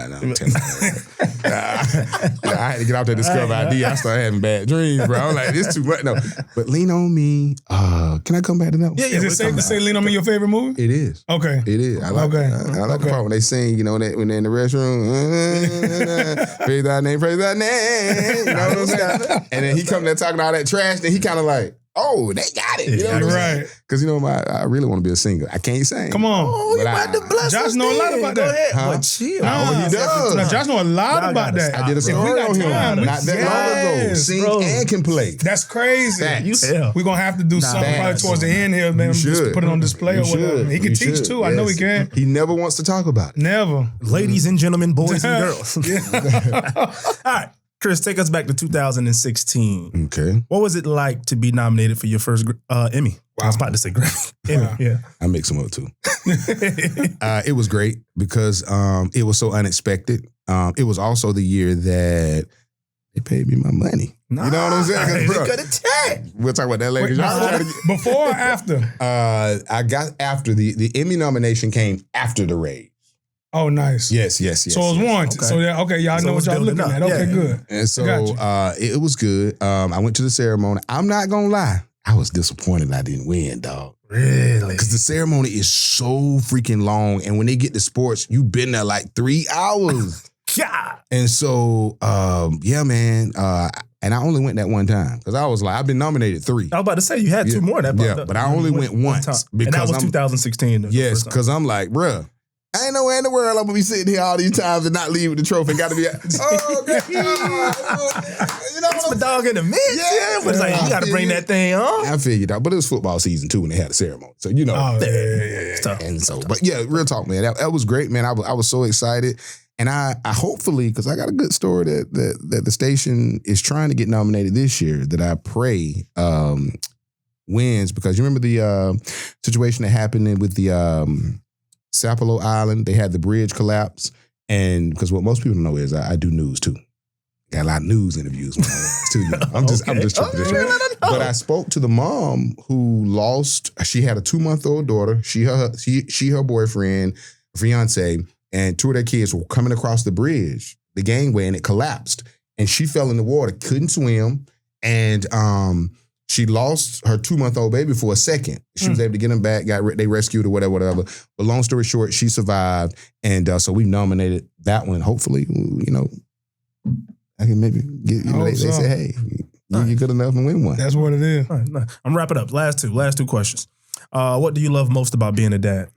I had to get out there to Discover ID. I started having bad dreams, bro. I'm like, this too much. No, but Lean on Me. Can I come back to that one? Yeah. Is it safe to say Lean on Me your favorite movie? It is. Okay. It is. I like the part when they sing, when they're in the restroom. Praise thy name, praise thy name. You know what I'm saying? And then he come there talking all that trash, then he kind of like, oh, they got it. You know what I'm saying? Because I really want to be a singer. I can't sing. Come on. Oh, you about to bless Josh us know a lot then. about Go that. ahead. Huh? But chill. Oh, he does. Now, Josh know a lot about that. I did a story on him not that long ago. Sing and can play. That's crazy. Facts. We're going to have to do something probably towards the end here, man. Just put it on display or whatever. He can teach too. I know he can. He never wants to talk about it. Never. Ladies and gentlemen, boys and girls. All right. Chris, take us back to 2016. Okay. What was it like to be nominated for your first Emmy? Wow. I was about to say Grammy. Emmy, yeah. I mix them up too. It was great because it was so unexpected. It was also the year that they paid me my money. Nah, you know what I'm saying? Bro, we'll talk about that later. Before or after? I got after the Emmy nomination came after the raise. Oh, nice. Yes. So it was warranted. Okay. So y'all know what y'all looking at. Okay, good. And so it was good. I went to the ceremony. I'm not gonna lie, I was disappointed I didn't win, dog. Really? Because the ceremony is so freaking long, and when they get to sports, you've been there like 3 hours. God. And so, yeah, man. And I only went that one time because I was like, I've been nominated 3. I was about to say you had 2 more. But I only went once and that was 2016. Yes, because I'm like, bruh. I ain't nowhere in the world I'm gonna be sitting here all these times and not leave with the trophy. Got to be, It's my dog in the mix. Yeah, but it's like you got to bring that thing on. I figured out, but it was football season too when they had a ceremony, so you know. And so, but yeah, real talk, man. That was great, man. I was so excited, and I hopefully, because I got a good story that the station is trying to get nominated this year. That I pray wins, because you remember the situation that happened with the. Sapelo Island, they had the bridge collapse. And because what most people don't know is I do news too. Got a lot of news interviews when I too. I'm just tripping. But I spoke to the mom who lost, she had a 2-month-old daughter, she her boyfriend, fiance, and 2 of their kids were coming across the bridge, the gangway, and it collapsed. And she fell in the water, couldn't swim. And She lost her 2-month-old baby for a second. She was able to get him back. They rescued her, whatever. But long story short, she survived, and so we nominated that one. Hopefully, I can maybe get. They say, hey, you're good enough and win one. That's what it is. All right, nice. I'm wrapping up. Last two questions. What do you love most about being a dad?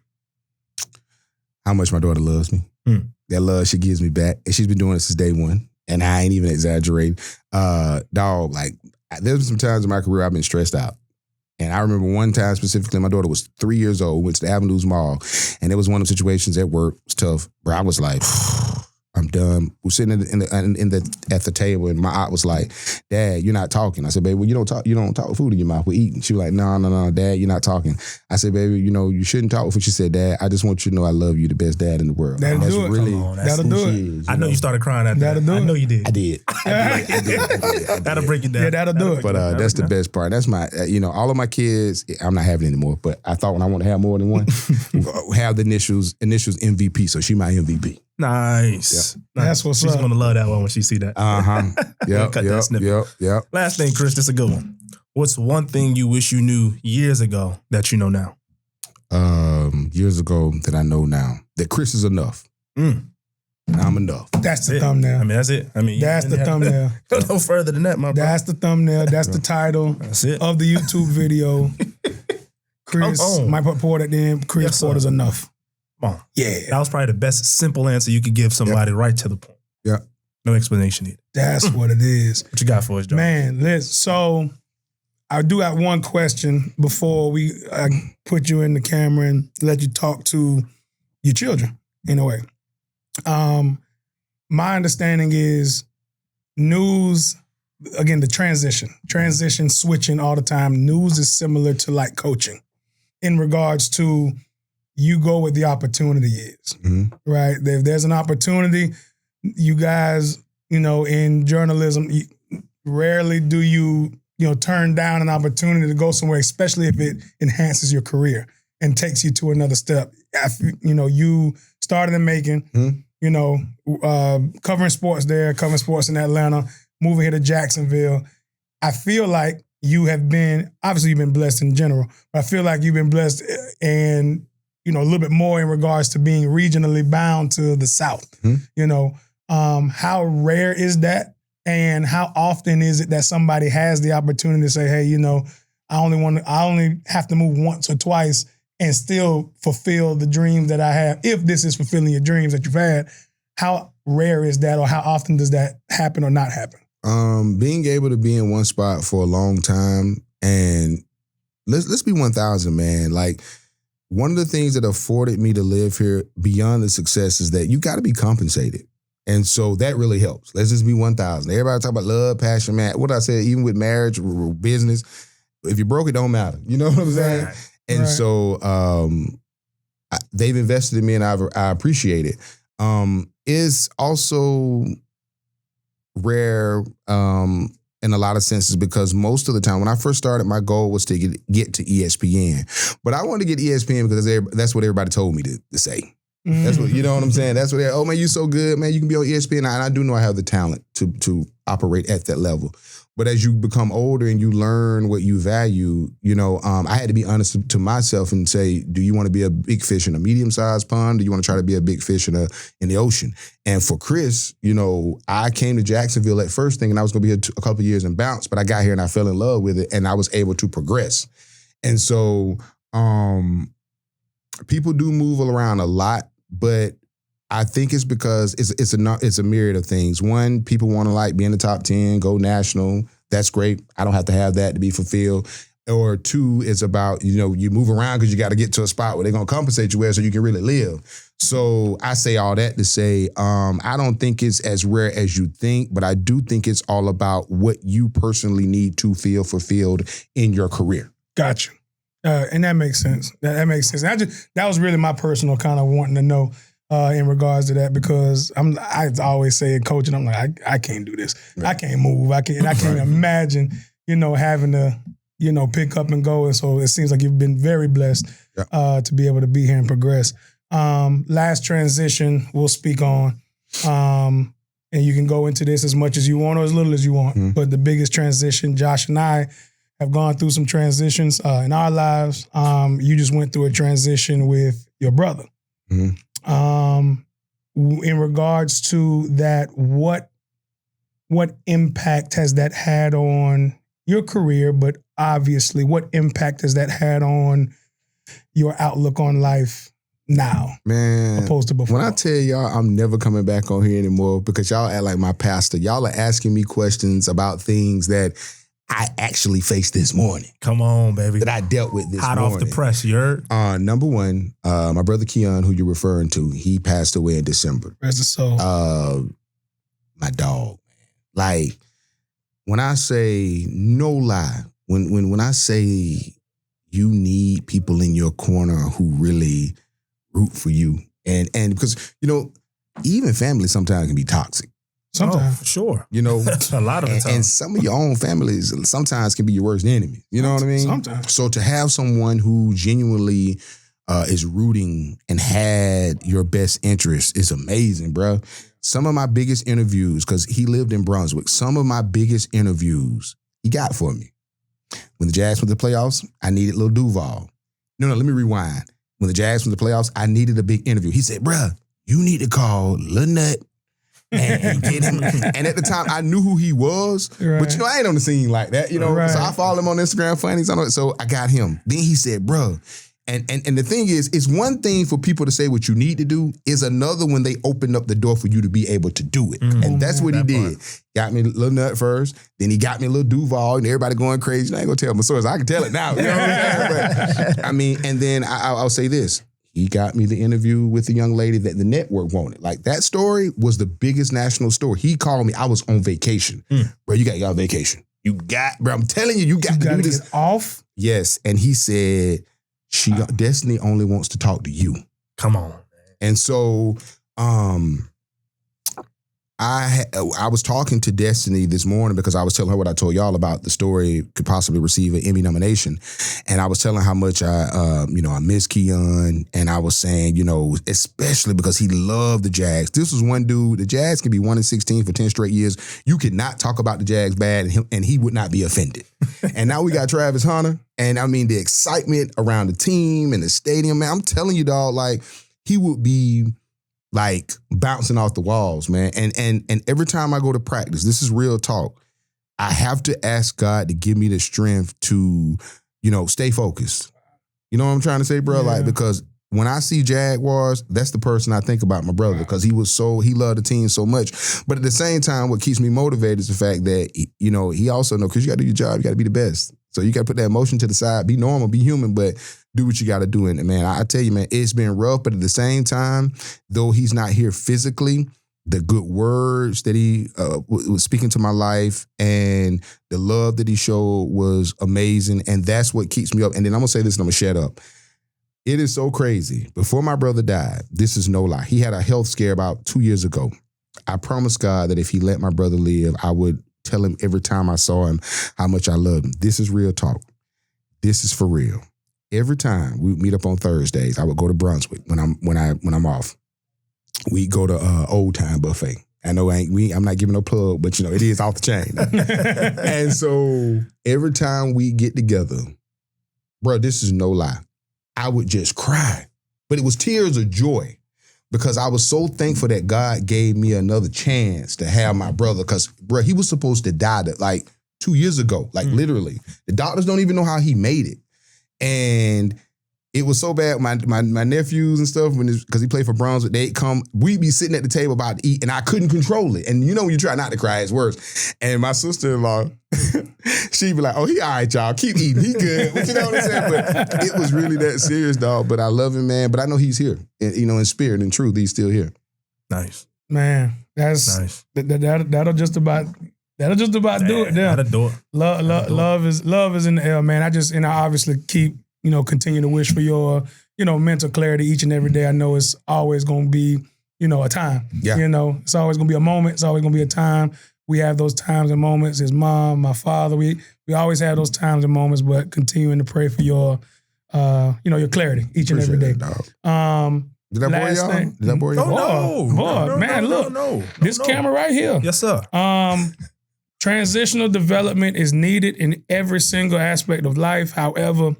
How much my daughter loves me. That love she gives me back, and she's been doing it since day one. And I ain't even exaggerating. Dog, like. There's been some times in my career I've been stressed out. And I remember one time specifically, my daughter was 3 years old, went to the Avenues Mall, and it was one of the situations at work, it was tough, where I was like, I'm done. We're sitting at the table, and my aunt was like, Dad, you're not talking. I said, baby, well, you don't talk with food in your mouth. We're eating. She was like, no, Dad, you're not talking. I said, baby, you shouldn't talk with food. She said, Dad, I just want you to know I love you, the best dad in the world. That'll do it. That'll do it. Is, I know you started crying at that. I know you did. I did. That'll break it down. Yeah, that'll do it. But that's the best part. That's my, all of my kids, I'm not having anymore, but I thought when I want to have more than one, have the initials MVP, so she my MVP. Nice. Yep. That's what's She's up. She's going to love that one when she see that. Yep. Last thing, Chris, this is a good one. What's one thing you wish you knew years ago that you know now? Years ago that I know now. That Chris is enough. And I'm enough. That's the thumbnail. I mean, that's it. I mean, that's the thumbnail. No further than that, my bro. That's the thumbnail. That's the title That's it. of the YouTube video. Chris, my report at the end, Chris Porter's enough. Come on. Yeah. That was probably the best simple answer you could give somebody right to the point. Yeah. No explanation needed. That's what it is. What you got for us, John? Man, listen, so I do have one question before I put you in the camera and let you talk to your children in a way. My understanding is news, again, the transition switching all the time. News is similar to like coaching in regards to you go where the opportunity is, right? If there's an opportunity, you guys, in journalism, rarely do you turn down an opportunity to go somewhere, especially if it enhances your career and takes you to another step. You started in Macon, covering sports there, covering sports in Atlanta, moving here to Jacksonville. I feel like you've been blessed in general, but I feel like you've been blessed and, a little bit more in regards to being regionally bound to the South. How rare is that? And how often is it that somebody has the opportunity to say, hey, I only have to move once or twice and still fulfill the dreams that I have. If this is fulfilling your dreams that you've had, how rare is that, or how often does that happen or not happen? Being able to be in one spot for a long time, and let's be 1,000, man. Like, one of the things that afforded me to live here beyond the success is that you got to be compensated. And so that really helps. Let's just be 1,000. Everybody talk about love, passion, man. What I said, even with marriage, business, if you broke, it don't matter. You know what I'm saying? Right. And so they've invested in me, and I appreciate it. It's also rare in a lot of senses because most of the time when I first started, my goal was to get to ESPN. But I wanted to get ESPN because that's what everybody told me to say. That's what, you know what I'm saying? That's what oh man, you so good, man, you can be on ESPN. And I do know I have the talent to operate at that level. But as you become older and you learn what you value, I had to be honest to myself and say, do you want to be a big fish in a medium-sized pond? Do you want to try to be a big fish in the ocean? And for Chris, I came to Jacksonville at first thinking I was going to be here a couple of years and bounce, but I got here and I fell in love with it and I was able to progress. And so people do move around a lot, but I think it's because it's a myriad of things. One, people want to be in the top 10, go national. That's great. I don't have to have that to be fulfilled. Or two, it's about, you move around because you got to get to a spot where they're going to compensate you where so you can really live. So I say all that to say, I don't think it's as rare as you think, but I do think it's all about what you personally need to feel fulfilled in your career. Gotcha. And that makes sense. That makes sense. That was really my personal kind of wanting to know in regards to that, because I always say in coaching, I'm like, I can't do this. Right. I can't move. I can't imagine, having to, pick up and go. And so it seems like you've been very blessed to be able to be here and progress. Last transition we'll speak on, and you can go into this as much as you want or as little as you want. But the biggest transition, Josh and I have gone through some transitions in our lives. You just went through a transition with your brother. Mm-hmm. In regards to that, what impact has that had on your career? But obviously, what impact has that had on your outlook on life now, man, opposed to before? When I tell y'all I'm never coming back on here anymore because y'all act like my pastor. Y'all are asking me questions about things that I actually faced this morning. Come on, baby. That I dealt with this Hot morning. Hot off the press, you heard? Number one, my brother Keon, who you're referring to, he passed away in December. Rest his soul. My dog, man. Like, when I say no lie, when I say you need people in your corner who really root for you, and because, you know, even family sometimes can be toxic. Sometimes. Oh, for sure. You know, a lot of the time. And some of your own families sometimes can be your worst enemy. You know what I mean? Sometimes. So to have someone who genuinely is rooting and had your best interest is amazing, bro. Some of my biggest interviews, because he lived in Brunswick, some of my biggest interviews he got for me. When the Jags went to the playoffs, I needed Lil Duval. No, let me rewind. When the Jags went to the playoffs, I needed a big interview. He said, bruh, you need to call Lil Nut and get him. And at the time, I knew who he was, right. But you know, I ain't on the scene like that, you know. Right. So I follow him on Instagram, funny, so I got him. Then he said, bro, and the thing is, it's one thing for people to say what you need to do, is another when they open up the door for you to be able to do it. Mm-hmm. And that's what he did. Got me Lil Nut first, then he got me Lil Duval, and everybody going crazy. I ain't gonna tell my stories. I can tell it now. You know what I'm saying? But, I mean, and then I'll say this. He got me the interview with the young lady that the network wanted. Like, that story was the biggest national story. He called me. I was on vacation. Bro, you got your vacation. Bro, I'm telling you, you got to do this. Get off? Yes. And he said, Destiny only wants to talk to you. Come on. And so I was talking to Destiny this morning because I was telling her what I told y'all about the story could possibly receive an Emmy nomination. And I was telling how much I miss Keon. And I was saying, you know, especially because he loved the Jags. This was one dude, the Jags can be 1-16 for 10 straight years. You could not talk about the Jags bad and he would not be offended. And now we got Travis Hunter. And I mean, the excitement around the team and the stadium, man, I'm telling you, dog, like, he would be like bouncing off the walls, man. And every time I go to practice, this is real talk, I have to ask God to give me the strength to, you know, stay focused. You know what I'm trying to say, bro? Yeah. Like, because when I see Jaguars, that's the person I think about, my brother, because he loved the team so much. But at the same time, what keeps me motivated is the fact that, you know, he also knows, because you got to do your job, you got to be the best. So you got to put that emotion to the side, be normal, be human, but do what you got to do. And man, I tell you, man, it's been rough, but at the same time, though he's not here physically, the good words that he was speaking to my life and the love that he showed was amazing. And that's what keeps me up. And then I'm going to say this and I'm going to shut up. It is so crazy. Before my brother died, this is no lie, he had a health scare about 2 years ago. I promised God that if he let my brother live, I would tell him every time I saw him how much I loved him. This is real talk. This is for real. Every time we meet up on Thursdays, I would go to Brunswick when I'm off. We go to Old Time Buffet. I know I'm not giving no plug, but you know, it is off the chain. And so every time we get together, bro, this is no lie, I would just cry. But it was tears of joy because I was so thankful that God gave me another chance to have my brother. Because, bro, he was supposed to die like 2 years ago, like literally. The doctors don't even know how he made it. And it was so bad. My nephews and stuff, because he played for Brunswick, they'd come, we'd be sitting at the table about to eat, and I couldn't control it. And you know when you try not to cry, it's worse. And my sister-in-law, she'd be like, oh, he all right, y'all. Keep eating. He good. But you know what I'm saying? But it was really that serious, dog. But I love him, man. But I know he's here. And, you know, in spirit and truth, he's still here. Nice. Man, that's nice. That'll just about do it there. That'll do it. Love is in the air, man. I obviously keep, continue to wish for your, mental clarity each and every day. I know it's always going to be, a time. Yeah. It's always going to be a moment. It's always going to be a time. We have those times and moments. His mom, my father, we always have those times and moments, but continuing to pray for your, your clarity each and every day. Did I bore y'all? Did I bore y'all? No, man, look. This camera right here. Yes, sir. Transitional development is needed in every single aspect of life. However,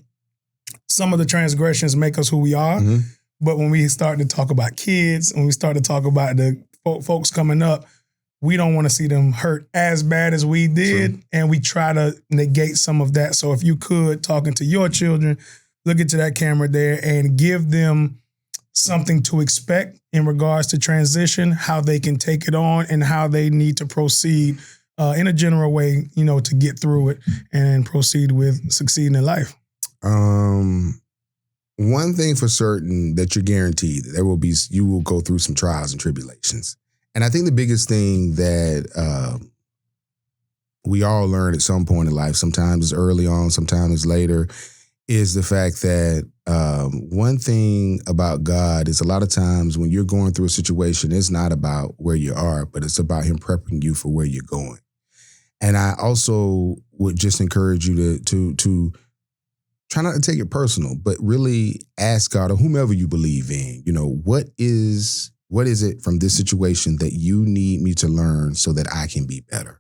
some of the transgressions make us who we are. Mm-hmm. But when we start to talk about kids, when we start to talk about the folks coming up, we don't want to see them hurt as bad as we did. True. And we try to negate some of that. So if you could, talking to your children, look into that camera there and give them something to expect in regards to transition, how they can take it on and how they need to proceed in a general way, you know, to get through it and proceed with succeeding in life. One thing for certain that you're guaranteed, you will go through some trials and tribulations. And I think the biggest thing that we all learn at some point in life, sometimes it's early on, sometimes it's later, is the fact that one thing about God is a lot of times when you're going through a situation, it's not about where you are, but it's about him prepping you for where you're going. And I also would just encourage you to try not to take it personal, but really ask God or whomever you believe in, you know, what is it from this situation that you need me to learn so that I can be better?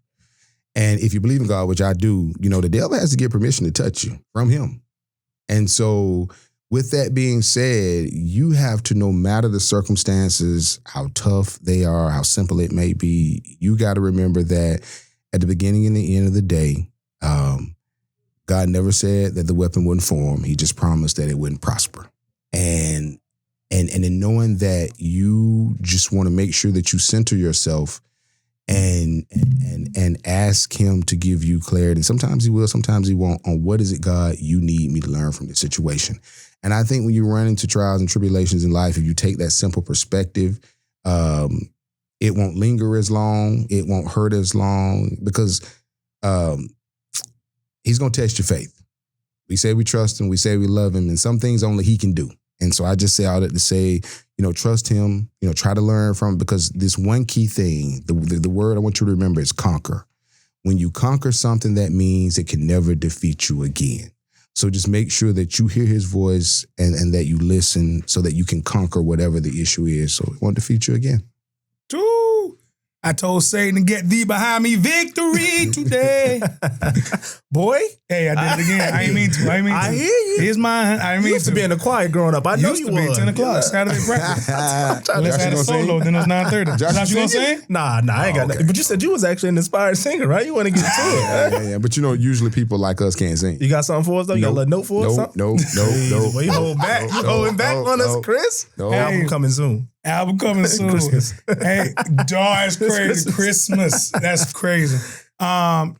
And if you believe in God, which I do, you know, the devil has to get permission to touch you from him. And so with that being said, you have to, no matter the circumstances, how tough they are, how simple it may be, you got to remember that at the beginning and the end of the day, God never said that the weapon wouldn't form. He just promised that it wouldn't prosper. And in knowing that, you just want to make sure that you center yourself and ask him to give you clarity. And sometimes he will, sometimes he won't, on what is it, God, you need me to learn from this situation. And I think when you run into trials and tribulations in life, if you take that simple perspective, it won't linger as long. It won't hurt as long because he's going to test your faith. We say we trust him. We say we love him. And some things only he can do. And so I just say all that to say, you know, trust him, you know, try to learn from him, because this one key thing, the word I want you to remember is conquer. When you conquer something, that means it can never defeat you again. So just make sure that you hear his voice and that you listen so that you can conquer whatever the issue is. So it won't defeat you again. I told Satan to get thee behind me, victory today. Boy. Hey, I did it again. I ain't mean to. I hear you. Here's mine. I ain't mean used to be in the choir growing up. I know you used to be 10 o'clock, Saturday practice. Let's have a solo, then it was 9:30. Josh, you gonna sing? Nah, I ain't got nothing. But you said you was actually an inspired singer, right? You want to get to it. Yeah. But you know, usually people like us can't sing. You got something for us though? You got a little note for us? No. Well, you hold back. You holding back on us, Chris? No. Album coming soon. Album coming soon. Hey, that's crazy. Christmas. That's crazy.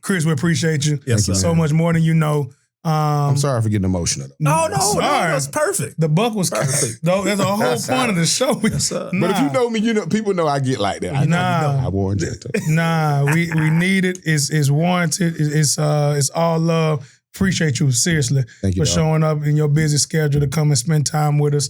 Chris, we appreciate you. Yes, sir. So much more than you know. I'm sorry for getting emotional. No, that's perfect. The buck was perfect. Though that's the whole point of the show. Yes, sir. But if you know me, you know people know I get like that. I warned you. We need it. It's warranted. It's all love. Appreciate you seriously for showing up in your busy schedule to come and spend time with us.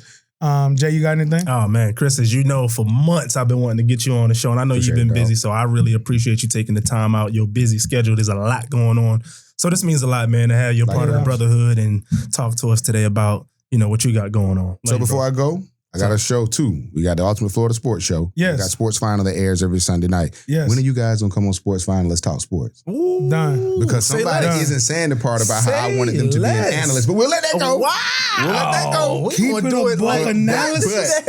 Jay, you got anything? Oh man, Chris, as you know, for months I've been wanting to get you on the show, and I know you've been busy, so I really appreciate you taking the time out. Your busy schedule, there's a lot going on, so this means a lot, man, to have you part of the brotherhood and talk to us today about, you know, what you got going on. So before I go, I got a show too. We got the Ultimate Florida Sports Show. Yes. We got Sports Final that airs every Sunday night. Yes. When are you guys gonna come on Sports Final? Let's talk sports. Ooh, done. Because somebody isn't saying the part about how I wanted them to be an analyst, but we'll let that go. Wow. We'll let that go. Keep it do it like analysis.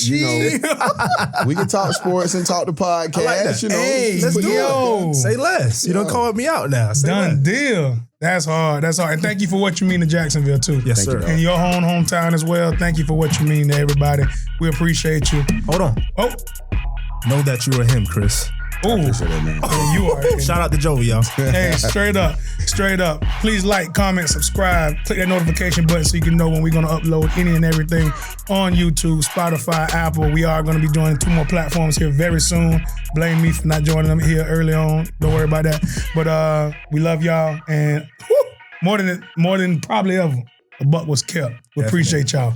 You know, we can talk sports and talk the podcast. I like that. You know, hey, let's do it. Say less. You don't call me out now. Done deal. That's hard. And thank you for what you mean to Jacksonville too. Yes, sir. And your hometown as well. Thank you for what you mean to everybody. We appreciate you. Hold on. Oh. Know that you are him, Chris. Ooh. You are. Shout out to Jovi, y'all. Hey, straight up. Please like, comment, subscribe. Click that notification button so you can know when we're going to upload any and everything on YouTube, Spotify, Apple. We are going to be joining 2 more platforms here very soon. Blame me for not joining them here early on. Don't worry about that. But we love y'all. And more than probably ever, the buck was kept. We appreciate y'all.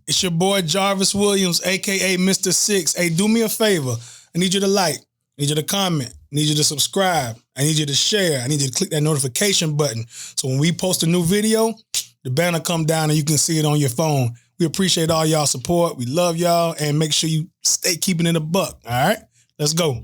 It's your boy Jarvis Williams, a.k.a. Mr. Six. Hey, do me a favor. I need you to like. I need you to comment. I need you to subscribe. I need you to share. I need you to click that notification button. So when we post a new video, the banner come down and you can see it on your phone. We appreciate all y'all support. We love y'all. And make sure you stay keeping it a buck. All right? Let's go.